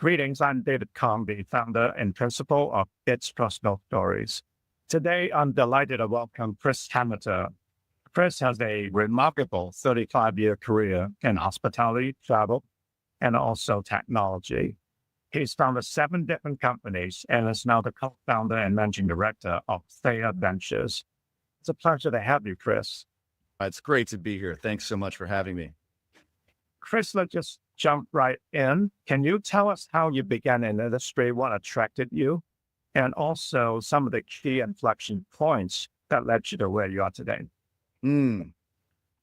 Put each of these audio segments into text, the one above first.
Greetings, I'm David Comby, founder and principal of It's Personal Stories. Today, I'm delighted to welcome Chris Hemmeter. Chris has a remarkable 35-year career in hospitality, travel, and also technology. He's founded 7 different companies and is now the co-founder and managing director of Thayer Ventures. It's a pleasure to have you, Chris. It's great to be here. Thanks so much for having me. Chris, let's just jump right in. Can you tell us how you began in the industry, what attracted you, and also some of the key inflection points that led you to where you are today?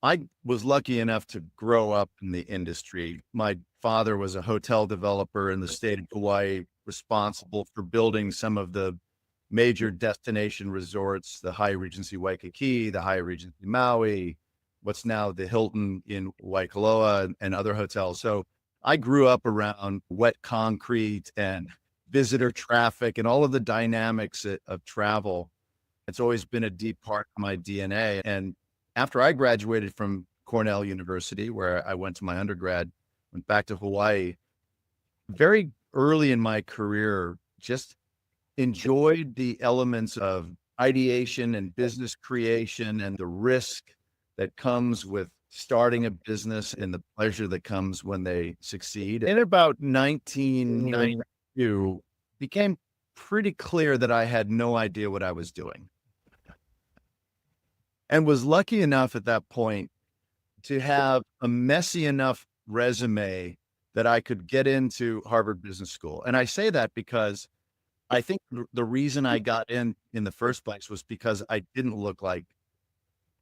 I was lucky enough to grow up in the industry. My father was a hotel developer in the state of Hawaii, responsible for building some of the major destination resorts, the Hyatt Regency Waikiki, the Hyatt Regency Maui, what's now the Hilton in Waikoloa, and other hotels. So I grew up around wet concrete and visitor traffic and all of the dynamics of travel. It's always been a deep part of my DNA. And after I graduated from Cornell University, where I went to my undergrad, went back to Hawaii, very early in my career, just enjoyed the elements of ideation and business creation and the risk that comes with starting a business and the pleasure that comes when they succeed. In about 1992, became pretty clear that I had no idea what I was doing. And was lucky enough at that point to have a messy enough resume that I could get into Harvard Business School. And I say that because I think the reason I got in the first place was because I didn't look like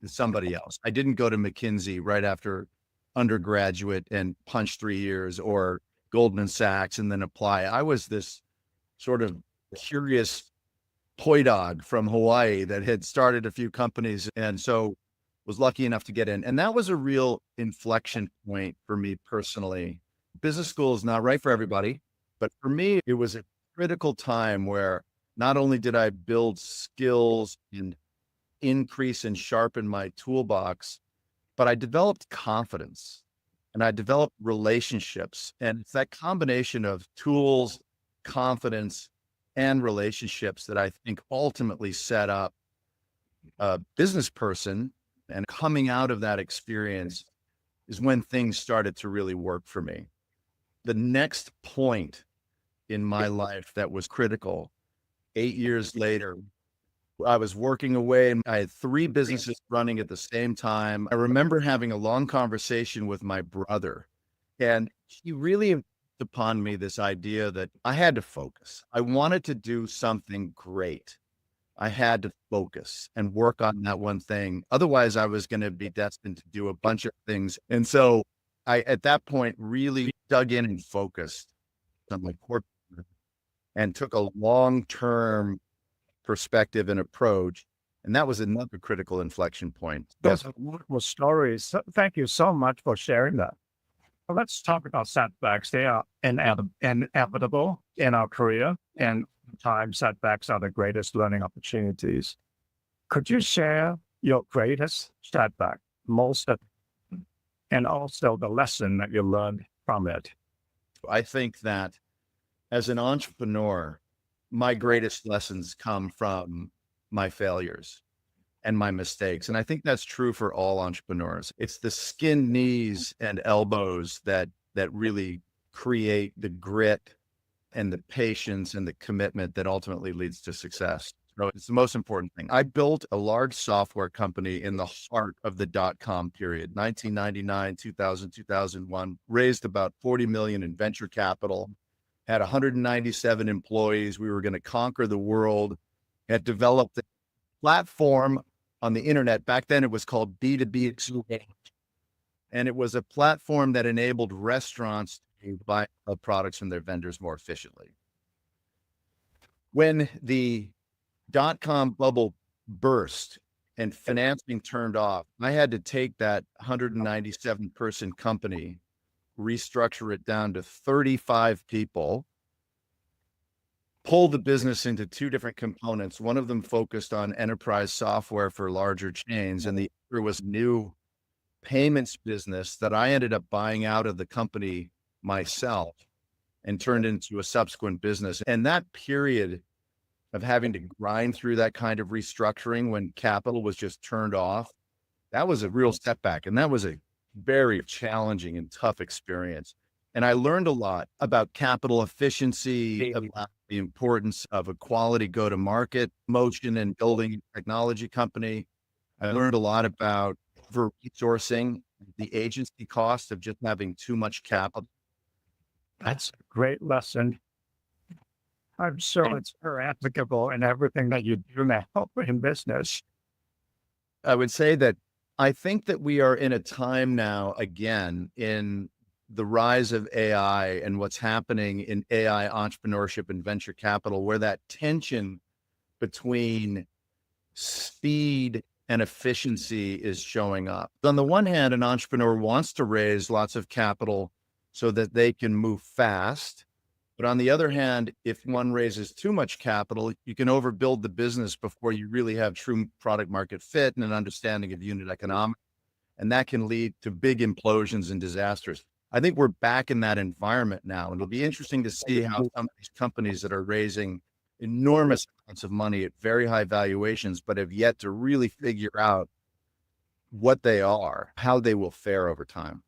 somebody else. I didn't go to McKinsey right after undergraduate and punch 3 years, or Goldman Sachs and then apply. I was this sort of curious toy dog from Hawaii that had started a few companies, and so was lucky enough to get in. And that was a real inflection point for me personally. Business school is not right for everybody, but for me, it was a critical time where not only did I build skills and increase and sharpen my toolbox, but I developed confidence and I developed relationships. And it's that combination of tools, confidence, and relationships that I think ultimately set up a business person. And coming out of that experience is when things started to really work for me. The next point in my life that was critical, 8 years later, I was working away and I had 3 businesses running at the same time. I remember having a long conversation with my brother, and he really impressed upon me this idea that I had to focus. I wanted to do something great. I had to focus and work on that one thing. Otherwise, I was going to be destined to do a bunch of things. And so I, at that point, really dug in and focused on my core and took a long-term perspective and approach. And that was another critical inflection point. Those are wonderful stories. Thank you so much for sharing that. Well, let's talk about setbacks. They are inevitable in our career, and sometimes setbacks are the greatest learning opportunities. Could you share your greatest setback, and also the lesson that you learned from it? I think that as an entrepreneur, my greatest lessons come from my failures and my mistakes. And I think that's true for all entrepreneurs. It's the skin, knees, and elbows that really create the grit and the patience and the commitment that ultimately leads to success. So it's the most important thing. I built a large software company in the heart of the dot-com period, 1999, 2000, 2001, raised about 40 million in venture capital, had 197 employees. We were going to conquer the world, had developed a platform on the internet. Back then it was called B2B Exchange. And it was a platform that enabled restaurants to buy products from their vendors more efficiently. When the dot-com bubble burst and financing turned off, I had to take that 197 person company, restructure it down to 35 people, pull the business into 2 different components. One of them focused on enterprise software for larger chains, and the other was new payments business that I ended up buying out of the company myself. and turned into a subsequent business. And that period of having to grind through that kind of restructuring when capital was just turned off, that was a real setback. And that was a very challenging and tough experience. And I learned a lot about capital efficiency, about the importance of a quality go-to-market motion in building a technology company. I learned a lot about resourcing, the agency cost of just having too much capital. That's a great lesson. I'm sure it's very applicable in everything that you do now in business. I would say that I think that we are in a time now, again, in the rise of AI and what's happening in AI entrepreneurship and venture capital, where that tension between speed and efficiency is showing up. On the one hand, an entrepreneur wants to raise lots of capital so that they can move fast. But on the other hand, if one raises too much capital, you can overbuild the business before you really have true product market fit and an understanding of unit economics. And that can lead to big implosions and disasters. I think we're back in that environment now. And it'll be interesting to see how some of these companies that are raising enormous amounts of money at very high valuations, but have yet to really figure out what they are, how they will fare over time.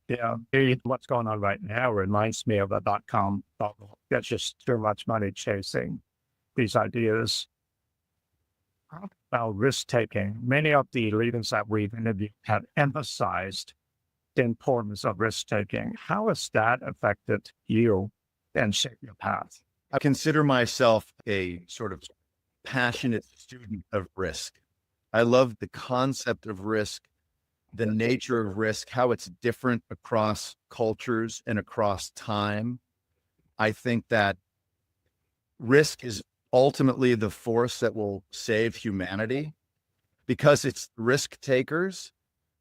Yeah, what's going on right now reminds me of the dot-com bubble. There's just too much money chasing these ideas. How about risk-taking? Many of the leaders that we've interviewed have emphasized the importance of risk-taking. How has that affected you and shaped your path? I consider myself a sort of passionate student of risk. I love the concept of risk, the nature of risk, how it's different across cultures and across time. I think that risk is ultimately the force that will save humanity, because it's risk takers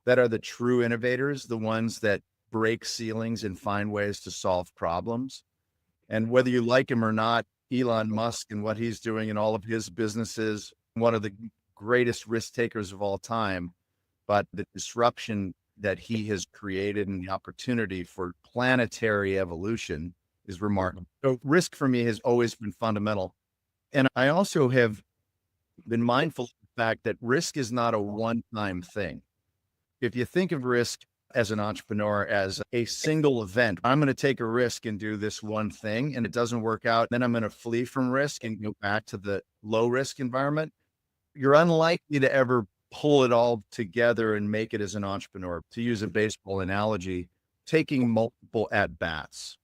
that are the true innovators, the ones that break ceilings and find ways to solve problems. And whether you like him or not, Elon Musk and what he's doing in all of his businesses, one of the greatest risk takers of all time. But the disruption that he has created and the opportunity for planetary evolution is remarkable. So risk for me has always been fundamental. And I also have been mindful of the fact that risk is not a one-time thing. If you think of risk as an entrepreneur as a single event, I'm going to take a risk and do this one thing and it doesn't work out, then I'm going to flee from risk and go back to the low risk environment. You're unlikely to ever pull it all together and make it as an entrepreneur. To use a baseball analogy, taking multiple at-bats.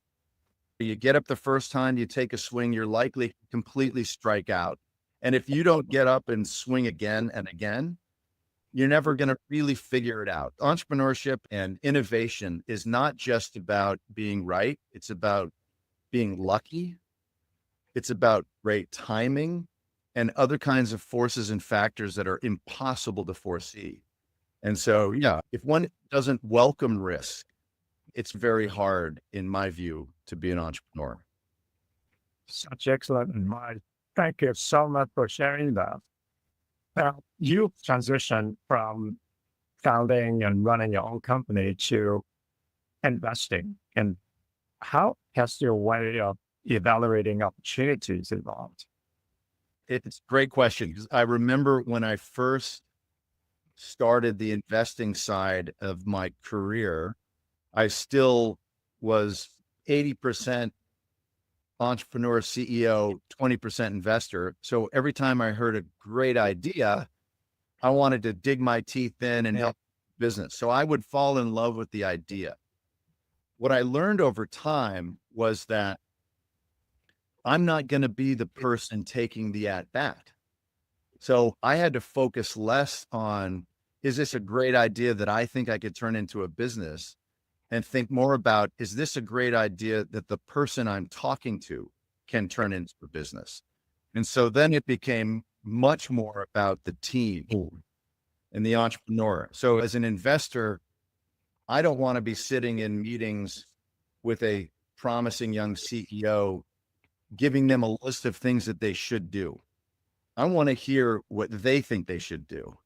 You get up the first time, you take a swing, you're likely to completely strike out. And if you don't get up and swing again and again, you're never going to really figure it out. Entrepreneurship and innovation is not just about being right. It's about being lucky. It's about great timing and other kinds of forces and factors that are impossible to foresee. And so, yeah, if one doesn't welcome risk, it's very hard, in my view, to be an entrepreneur. Such excellent advice. Thank you so much for sharing that. Now, you transitioned from founding and running your own company to investing. And how has your way of evaluating opportunities evolved? It's a great question, because I remember when I first started the investing side of my career, I still was 80% entrepreneur, CEO, 20% investor. So every time I heard a great idea, I wanted to dig my teeth in and help business. So I would fall in love with the idea. What I learned over time was that I'm not going to be the person taking the at bat. So I had to focus less on, is this a great idea that I think I could turn into a business? And think more about, is this a great idea that the person I'm talking to can turn into a business? And so then it became much more about the team and the entrepreneur. So as an investor, I don't want to be sitting in meetings with a promising young CEO, giving them a list of things that they should do. I want to hear what they think they should do.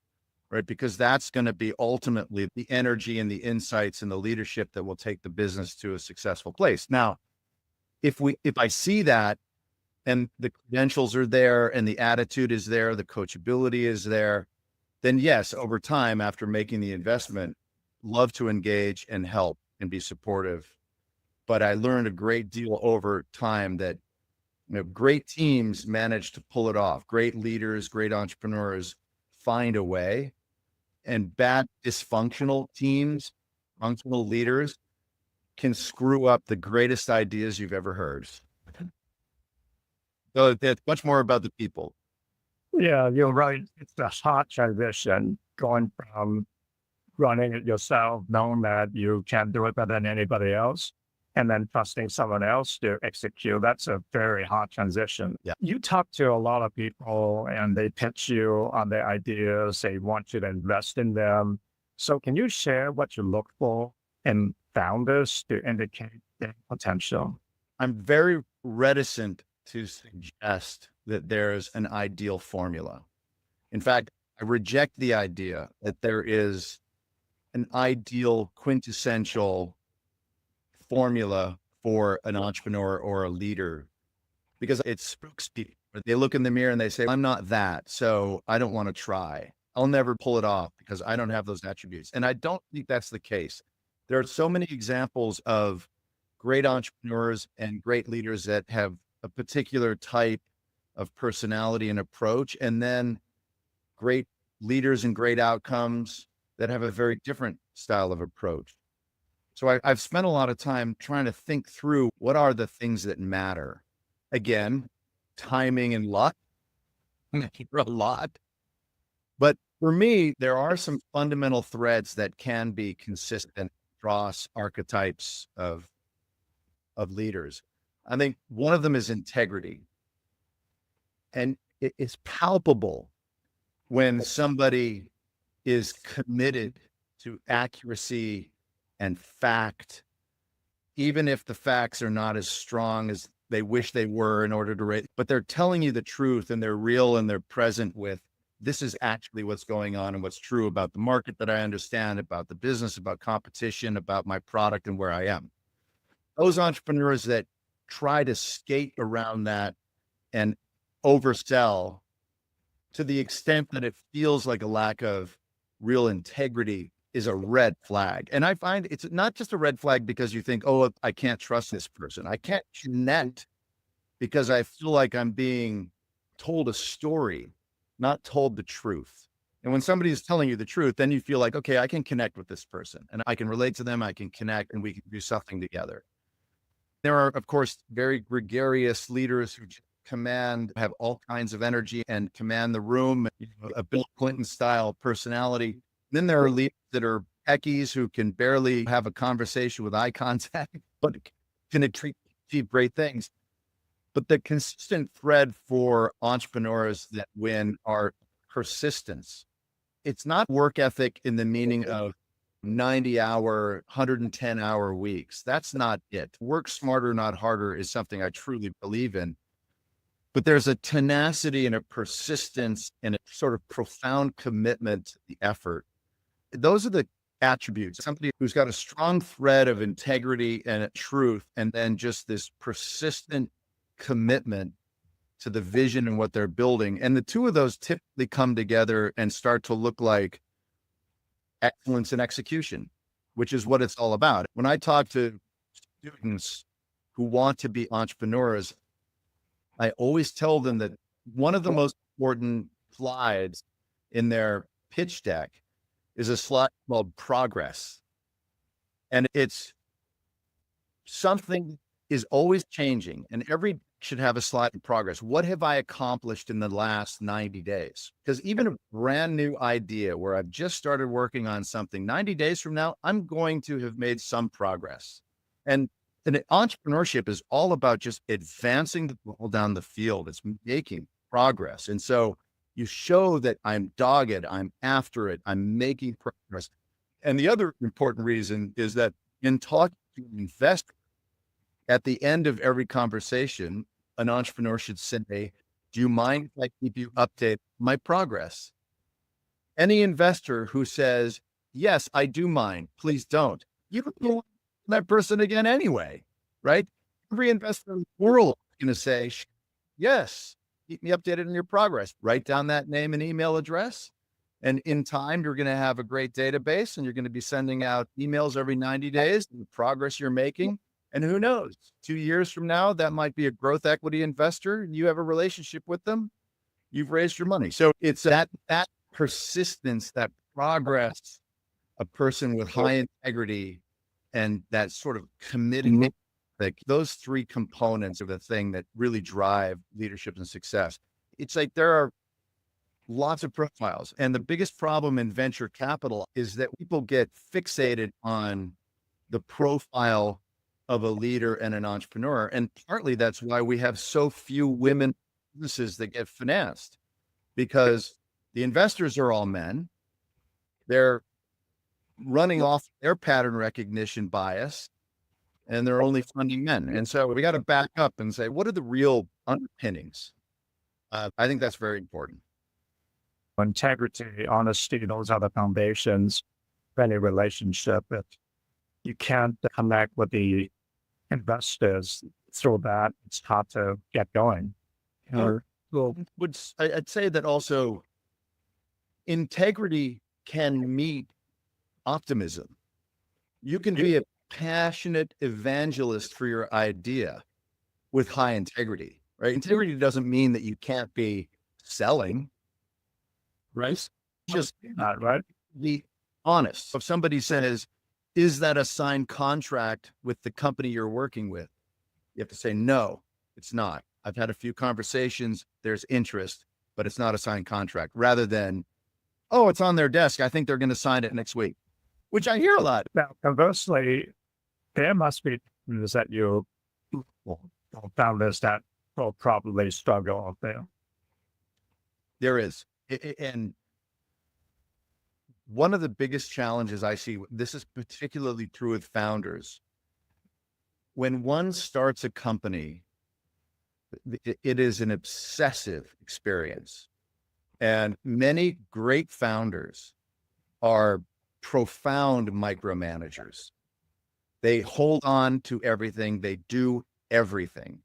Right? Because that's going to be ultimately the energy and the insights and the leadership that will take the business to a successful place. Now, if I see that and the credentials are there and the attitude is there, the coachability is there, then yes, over time, after making the investment, love to engage and help and be supportive. But I learned a great deal over time that, great teams manage to pull it off. Great leaders, great entrepreneurs find a way, and bad dysfunctional teams, functional leaders can screw up the greatest ideas you've ever heard. So it's much more about the people. Yeah, you're right. It's a hard transition going from running it yourself, knowing that you can't do it better than anybody else, and then trusting someone else to execute. That's a very hard transition. Yeah. You talk to a lot of people and they pitch you on their ideas. They want you to invest in them. So can you share what you look for in founders to indicate their potential? I'm very reticent to suggest that there's an ideal formula. In fact, I reject the idea that there is an ideal quintessential formula for an entrepreneur or a leader, because it spooks people. They look in the mirror and they say, I'm not that, so I don't want to try. I'll never pull it off because I don't have those attributes. And I don't think that's the case. There are so many examples of great entrepreneurs and great leaders that have a particular type of personality and approach, and then great leaders and great outcomes that have a very different style of approach. So I've spent a lot of time trying to think through what are the things that matter. Again, timing and luck matter a lot. But for me, there are some fundamental threads that can be consistent across archetypes of leaders. I think one of them is integrity. And it's palpable when somebody is committed to accuracy and fact, even if the facts are not as strong as they wish they were in order to rate, but they're telling you the truth and they're real and they're present with, this is actually what's going on and what's true about the market that I understand, about the business, about competition, about my product and where I am. Those entrepreneurs that try to skate around that and oversell to the extent that it feels like a lack of real integrity is a red flag. And I find it's not just a red flag because you think, oh, I can't trust this person. I can't connect because I feel like I'm being told a story, not told the truth. And when somebody is telling you the truth, then you feel like, okay, I can connect with this person and I can relate to them. I can connect and we can do something together. There are, of course, very gregarious leaders who have all kinds of energy and command the room, a Bill Clinton style personality. Then there are leaders that are techies who can barely have a conversation with eye contact, but can achieve great things. But the consistent thread for entrepreneurs that win are persistence. It's not work ethic in the meaning of 90-hour, 110-hour weeks. That's not it. Work smarter, not harder is something I truly believe in. But there's a tenacity and a persistence and a sort of profound commitment to the effort. Those are the attributes. Somebody who's got a strong thread of integrity and truth, and then just this persistent commitment to the vision and what they're building. And the two of those typically come together and start to look like excellence in execution, which is what it's all about. When I talk to students who want to be entrepreneurs, I always tell them that one of the most important slides in their pitch deck is a slide called progress. And it's something is always changing, and every should have a slide of progress. What have I accomplished in the last 90 days? Because even a brand new idea where I've just started working on something, 90 days from now, I'm going to have made some progress. And entrepreneurship is all about just advancing the ball down the field. It's making progress. And so you show that I'm dogged, I'm after it, I'm making progress. And the other important reason is that in talking to investors, at the end of every conversation, an entrepreneur should say, do you mind if I keep you updated on my progress? Any investor who says, yes, I do mind, please don't, you don't want that person again anyway, right? every investor in the world is going to say, yes, keep me updated on your progress. Write down that name and email address. And in time, you're going to have a great database and you're going to be sending out emails every 90 days, the progress you're making. And who knows, 2 years from now, that might be a growth equity investor and you have a relationship with them. You've raised your money. So it's that persistence, that progress, a person with high integrity and that sort of committing, like those three components are the thing that really drive leadership and success. It's like there are lots of profiles. And the biggest problem in venture capital is that people get fixated on the profile of a leader and an entrepreneur. And partly that's why we have so few women businesses that get financed, because the investors are all men. They're running off their pattern recognition bias and they're only funding men. And so we got to back up and say, what are the real underpinnings? I think that's very important. Integrity, honesty, those are the foundations of any relationship. If you can't connect with the investors through that, it's hard to get going. Well, I'd say that also integrity can meet optimism. You can be a passionate evangelist for your idea with high integrity, right? Integrity doesn't mean that you can't be selling, right? Just right? be honest. If somebody says, is that a signed contract with the company you're working with? You have to say, no, it's not. I've had a few conversations. There's interest, but it's not a signed contract, rather than, oh, it's on their desk. I think they're going to sign it next week, which I hear a lot. Now, conversely, there must be things that you founders that will probably struggle out there. There is. And one of the biggest challenges I see, this is particularly true with founders. When one starts a company, it is an obsessive experience. And many great founders are profound micromanagers. They hold on to everything. They do everything.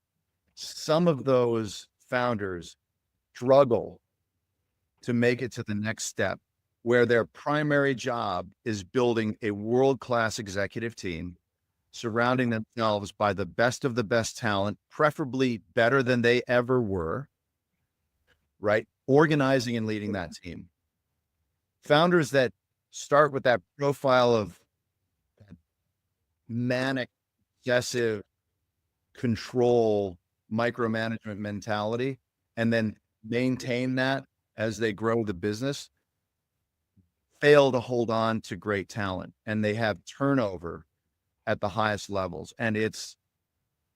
Some of those founders struggle to make it to the next step, where their primary job is building a world-class executive team, surrounding themselves by the best of the best talent, preferably better than they ever were, right? Organizing and leading that team. Founders that start with that profile of manic, obsessive, control, micromanagement mentality, and then maintain that as they grow the business, fail to hold on to great talent, and they have turnover at the highest levels. And it's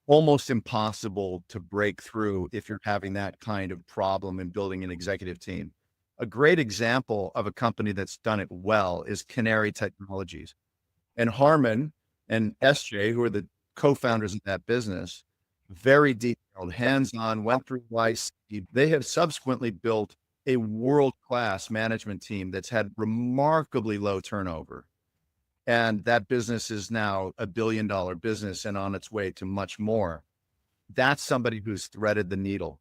almost impossible to break through if you're having that kind of problem in building an executive team. A great example of a company that's done it well is Canary Technologies. And Harman and SJ, who are the co-founders of that business, very detailed, hands-on, went through YC. They have subsequently built a world-class management team that's had remarkably low turnover. And that business is now $1 billion business and on its way to much more. That's somebody who's threaded the needle.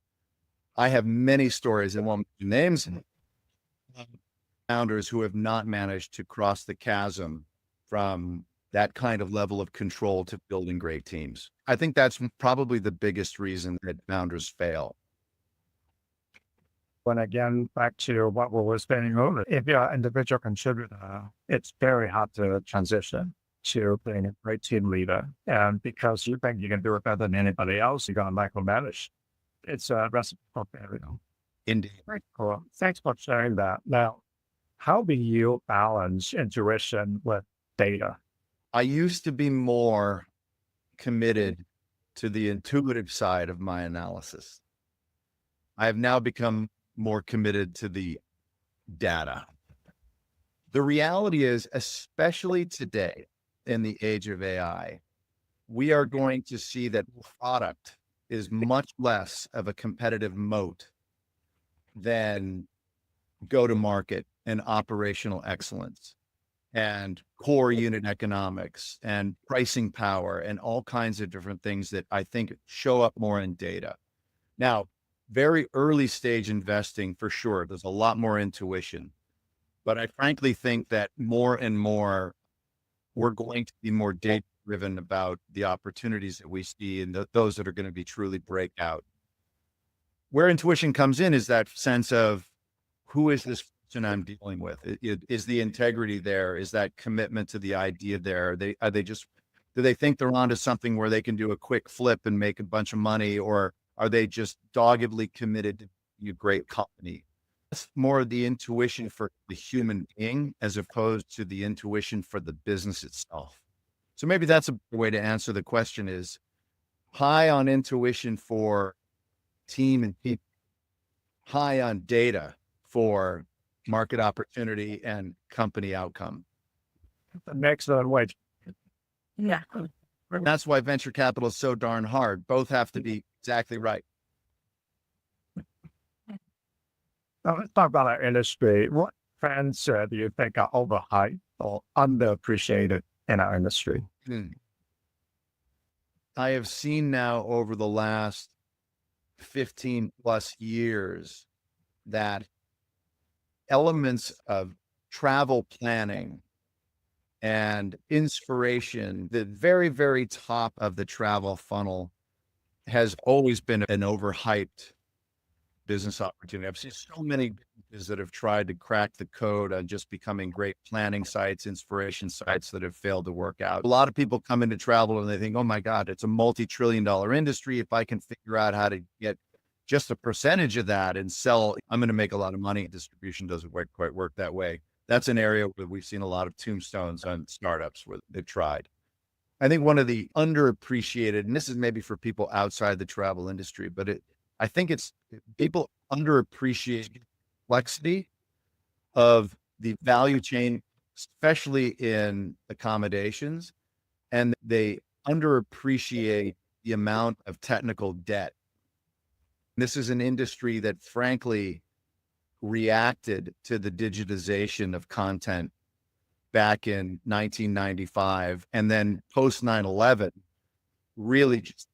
I have many stories, and won't mention names, founders who have not managed to cross the chasm from that kind of level of control to building great teams. I think that's probably the biggest reason that founders fail. When again, back to what we were saying earlier, if you're an individual contributor, it's very hard to transition to being a great team leader. And because you think you can do it better than anybody else, you're going to micromanage. It's a recipe for failure. Indeed. Very cool. Thanks for sharing that. Now, how do you balance intuition with data? I used to be more committed to the intuitive side of my analysis. I have now become more committed to the data. The reality is, especially today in the age of AI, we are going to see that product is much less of a competitive moat than go-to-market and operational excellence. and core unit economics and pricing power and all kinds of different things that I think show up more in data. Now, very early stage investing, for sure, there's a lot more intuition, but I frankly think that more and more we're going to be more data driven about the opportunities that we see and those that are going to be truly breakout. Where intuition comes in is that sense of who is this person I'm dealing with? Is the integrity there? Is that commitment to the idea there? Are they just, do they think they're onto something where they can do a quick flip and make a bunch of money, or are they just doggedly committed to be a great company? That's more the intuition for the human being as opposed to the intuition for the business itself. So maybe that's a way to answer the question is high on intuition for team and people, high on data for market opportunity and company outcome. An excellent way. Yeah. That's why venture capital is so darn hard. Both have to be exactly right. Now let's talk about our industry. What trends do you think are overhyped or underappreciated in our industry? I have seen now over the last 15 plus years that elements of travel planning and inspiration, the very, very top of the travel funnel, has always been an overhyped business opportunity. I've seen so many businesses that have tried to crack the code on just becoming great planning sites, inspiration sites that have failed to work out. A lot of people come into travel and they think, oh my God, it's a multi-trillion-dollar industry. If I can figure out how to get just a percentage of that and sell, I'm going to make a lot of money. Distribution doesn't quite work that way. That's an area where we've seen a lot of tombstones on startups where they've tried. I think one of the underappreciated, and this is maybe for people outside the travel industry, but I think it's people underappreciate the complexity of the value chain, especially in accommodations, and they underappreciate the amount of technical debt. This is an industry that frankly reacted to the digitization of content back in 1995, and then post 9/11 really just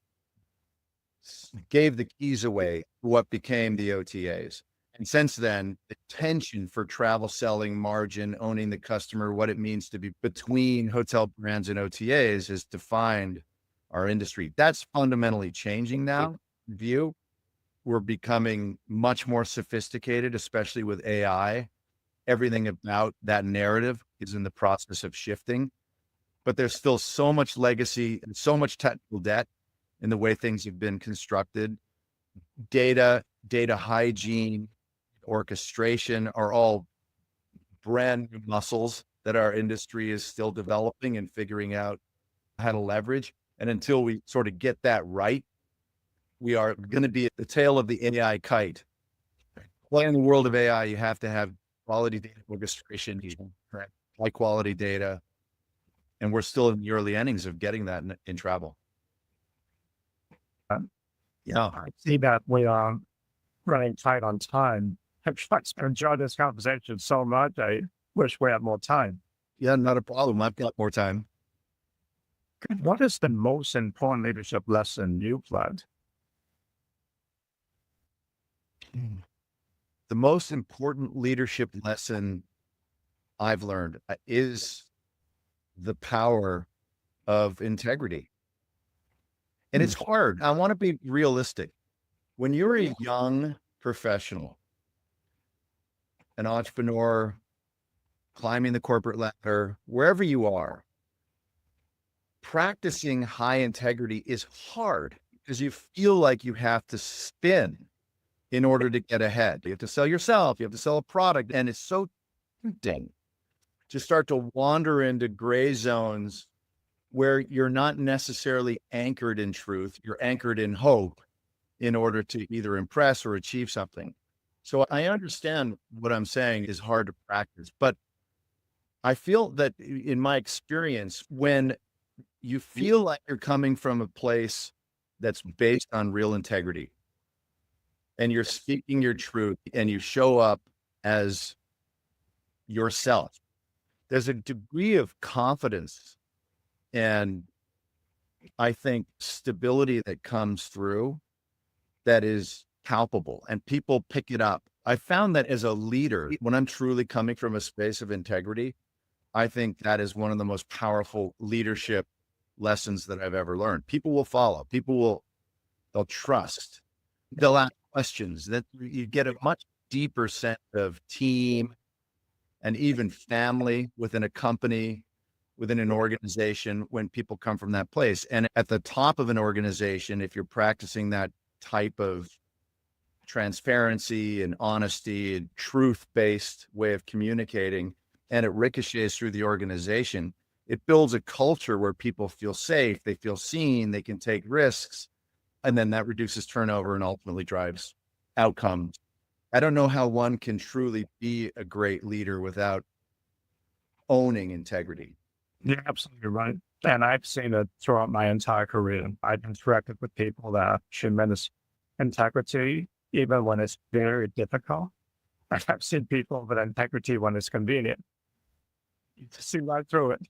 gave the keys away to what became the OTAs. And since then, the tension for travel selling, margin, owning the customer, what it means to be between hotel brands and OTAs has defined our industry. That's fundamentally changing now. View, we're becoming much more sophisticated, especially with AI. Everything about that narrative is in the process of shifting, but there's still so much legacy and so much technical debt in the way things have been constructed. Data hygiene, orchestration are all brand new muscles that our industry is still developing and figuring out how to leverage. And until we sort of get that right, we are going to be at the tail of the AI kite. Well, in the world of AI, you have to have quality data orchestration, high quality data. And we're still in the early innings of getting that in travel. Yeah, I see that we are running tight on time. I've enjoyed this conversation so much. I wish we had more time. Yeah, not a problem. I've got more time. What is the most important leadership lesson you've learned? The most important leadership lesson I've learned is the power of integrity. And it's hard. I want to be realistic. When you're a young professional, an entrepreneur, climbing the corporate ladder, wherever you are, practicing high integrity is hard because you feel like you have to spin in order to get ahead. You have to sell yourself, you have to sell a product, and it's so tempting to start to wander into gray zones where you're not necessarily anchored in truth, you're anchored in hope in order to either impress or achieve something. So I understand what I'm saying is hard to practice, but I feel that in my experience, when you feel like you're coming from a place that's based on real integrity and you're speaking your truth and you show up as yourself, there's a degree of confidence and I think stability that comes through that is palpable and people pick it up. I found that as a leader, when I'm truly coming from a space of integrity, I think that is one of the most powerful leadership lessons that I've ever learned. People will follow, they'll trust, they'll ask questions, that you get a much deeper sense of team and even family within a company, within an organization when people come from that place. And at the top of an organization, if you're practicing that type of transparency and honesty and truth-based way of communicating, and it ricochets through the organization, it builds a culture where people feel safe, they feel seen, they can take risks, and then that reduces turnover and ultimately drives outcomes. I don't know how one can truly be a great leader without owning integrity. You're absolutely right. And I've seen it throughout my entire career. I've interacted with people that have tremendous integrity, even when it's very difficult. I've seen people with integrity when it's convenient. You just see right through it.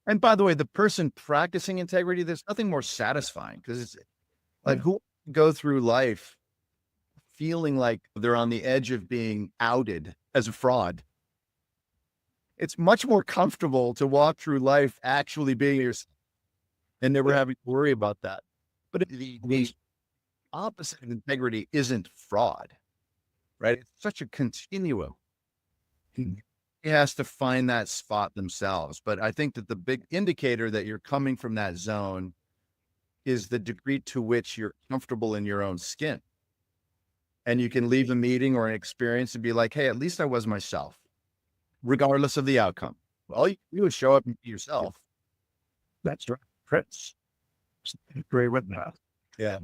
And by the way, the person practicing integrity, there's nothing more satisfying because it's like who go through life feeling like they're on the edge of being outed as a fraud. It's much more comfortable to walk through life actually being yourself and never having to worry about that. But the opposite of integrity isn't fraud, right? It's such a continuum. He has to find that spot themselves. But I think that the big indicator that you're coming from that zone is the degree to which you're comfortable in your own skin. And you can leave a meeting or an experience and be like, hey, at least I was myself, regardless of the outcome. All you do is show up and be yourself. That's right, Chris. I agree with that. Yeah.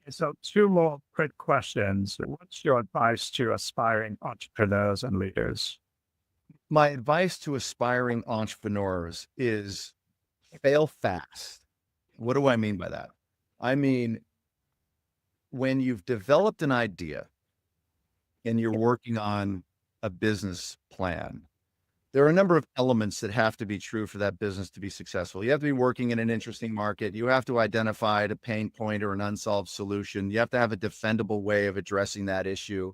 So, two more quick questions. What's your advice to aspiring entrepreneurs and leaders? My advice to aspiring entrepreneurs is fail fast. What do I mean by that? I mean, when you've developed an idea and you're working on a business plan, there are a number of elements that have to be true for that business to be successful. You have to be working in an interesting market. You have to identify a pain point or an unsolved solution. You have to have a defendable way of addressing that issue.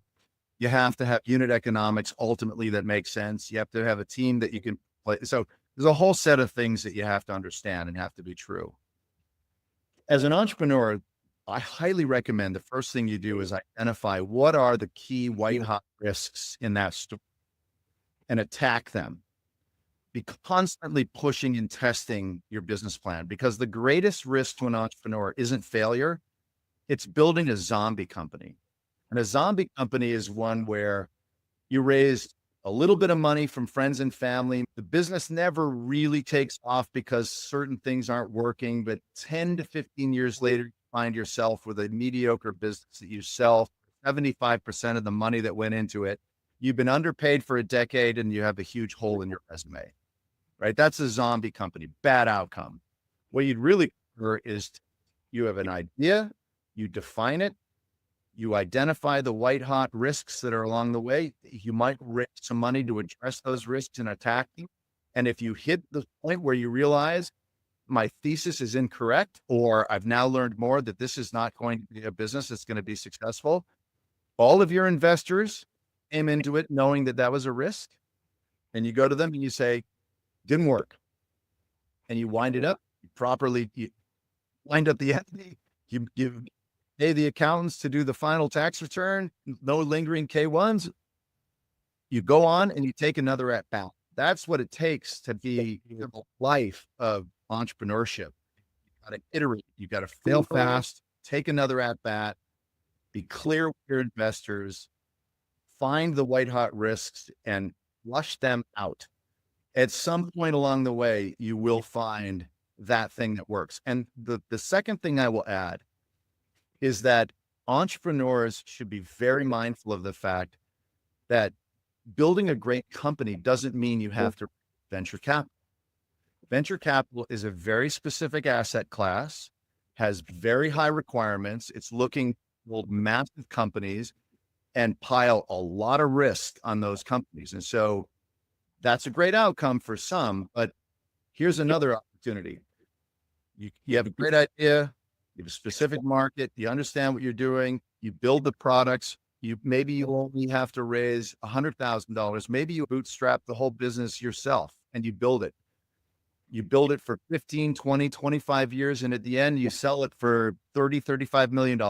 You have to have unit economics ultimately that makes sense. You have to have a team that you can play. So there's a whole set of things that you have to understand and have to be true. As an entrepreneur, I highly recommend the first thing you do is identify what are the key white hot risks in that story and attack them. Be constantly pushing and testing your business plan because the greatest risk to an entrepreneur isn't failure. It's building a zombie company. And a zombie company is one where you raised a little bit of money from friends and family. The business never really takes off because certain things aren't working, but 10 to 15 years later, you find yourself with a mediocre business that you sell 75% of the money that went into it. You've been underpaid for a decade and you have a huge hole in your resume, right? That's a zombie company, bad outcome. What you'd really prefer is you have an idea, you define it, you identify the white hot risks that are along the way. You might raise some money to address those risks and attack them. And if you hit the point where you realize my thesis is incorrect, or I've now learned more that this is not going to be a business that's going to be successful, all of your investors came into it knowing that that was a risk. And you go to them and you say, didn't work. And you wind it up properly. You wind up the entity. You pay the accountants to do the final tax return, no lingering K-1s. You go on and you take another at bat. That's what it takes to be the life of entrepreneurship. You got to iterate. You got to fail fast, take another at bat, be clear with your investors, find the white hot risks and flush them out. At some point along the way, you will find that thing that works. And the second thing I will add is that entrepreneurs should be very mindful of the fact that building a great company doesn't mean you have to venture capital. Venture capital is a very specific asset class, has very high requirements. It's looking to build massive companies and pile a lot of risk on those companies. And so That's a great outcome for some, but here's another opportunity. You have a great idea, you have a specific market, you understand what you're doing, you build the products, maybe you only have to raise $100,000. Maybe you bootstrap the whole business yourself and you build it. You build it for 15, 20, 25 years. And at the end, you sell it for $35 million.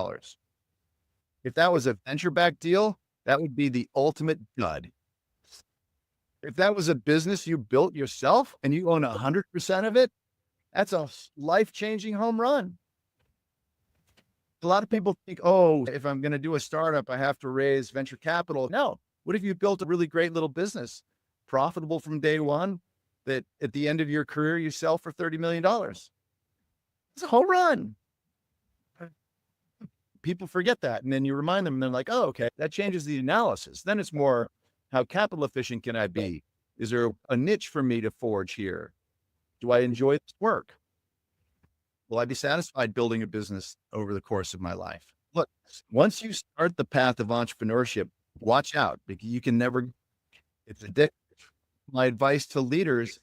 If that was a venture-backed deal, that would be the ultimate dud. If that was a business you built yourself and you own 100% of it, that's a life-changing home run. A lot of people think, oh, if I'm going to do a startup, I have to raise venture capital. No. What if you built a really great little business, profitable from day one, that at the end of your career, you sell for $30 million? It's a home run. People forget that. And then you remind them and they're like, oh, okay, that changes the analysis. Then it's more, how capital efficient can I be? Is there a niche for me to forge here? Do I enjoy this work? Will I be satisfied building a business over the course of my life? Look, once you start the path of entrepreneurship, watch out, because you can never, it's addictive. My advice to leaders,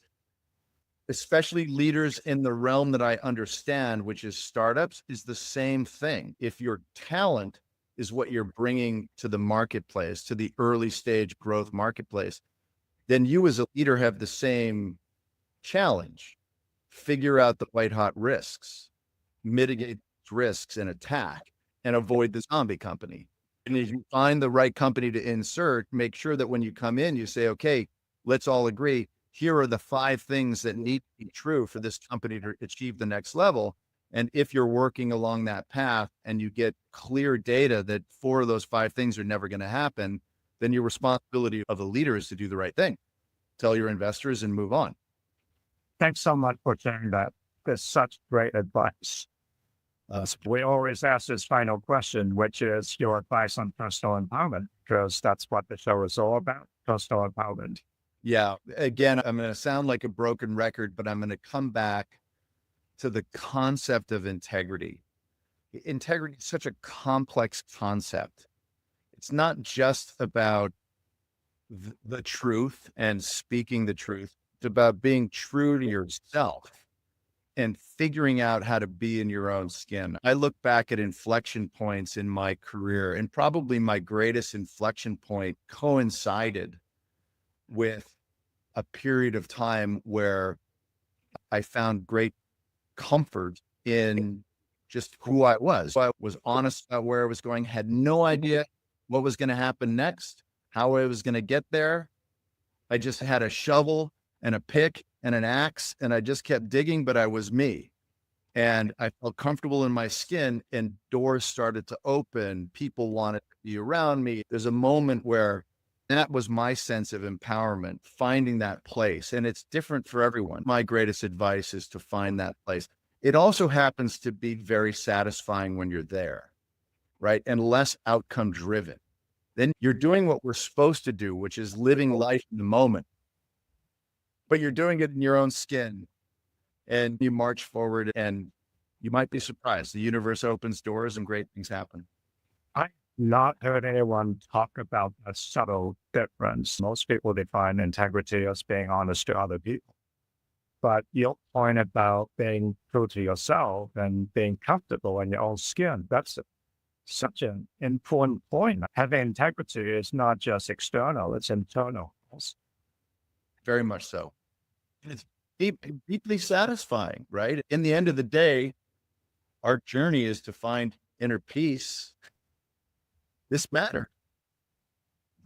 especially leaders in the realm that I understand, which is startups, is the same thing. If your talent is what you're bringing to the marketplace, to the early stage growth marketplace, then you as a leader have the same challenge. Figure out the white hot risks, mitigate risks and attack, and avoid the zombie company. And if you find the right company to insert, make sure that when you come in, you say, okay, let's all agree, here are the 5 things that need to be true for this company to achieve the next level. And if you're working along that path and you get clear data that 4 of those 5 things are never going to happen, then your responsibility of the leader is to do the right thing. Tell your investors and move on. Thanks so much for sharing that. That's such great advice. We always ask this final question, which is your advice on personal empowerment, because that's what the show is all about, personal empowerment. Yeah. Again, I'm going to sound like a broken record, but I'm going to come back to the concept of integrity. Integrity is such a complex concept. It's not just about the truth and speaking the truth. It's about being true to yourself and figuring out how to be in your own skin. I look back at inflection points in my career, and probably my greatest inflection point coincided with a period of time where I found great comfort in just who I was. I was honest about where I was going, had no idea what was going to happen next, how I was going to get there. I just had a shovel and a pick and an axe, and I just kept digging, but I was me. And I felt comfortable in my skin, and doors started to open. People wanted to be around me. There's a moment where that was my sense of empowerment, finding that place. And it's different for everyone. My greatest advice is to find that place. It also happens to be very satisfying when you're there, right? And less outcome driven. Then you're doing what we're supposed to do, which is living life in the moment. But you're doing it in your own skin, and you march forward, and you might be surprised. The universe opens doors and great things happen. I've not heard anyone talk about a subtle difference. Most people define integrity as being honest to other people. But your point about being true to yourself and being comfortable in your own skin, that's such an important point. Having integrity is not just external, it's internal. Very much so. It's deeply satisfying, right? In the end of the day, our journey is to find inner peace. This matters.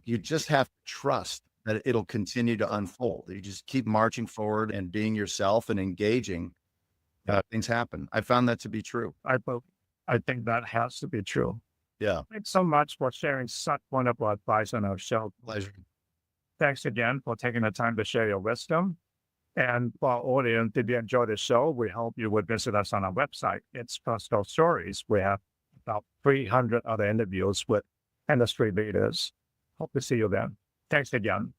You just have to trust that it'll continue to unfold. You just keep marching forward and being yourself and engaging. Things happen. I found that to be true. I think that has to be true. Yeah. Thanks so much for sharing such wonderful advice on our show. Pleasure. Thanks again for taking the time to share your wisdom. And for our audience, if you enjoy the show, we hope you would visit us on our website. It's Personal Stories. We have about 300 other interviews with industry leaders. Hope to see you then. Thanks again.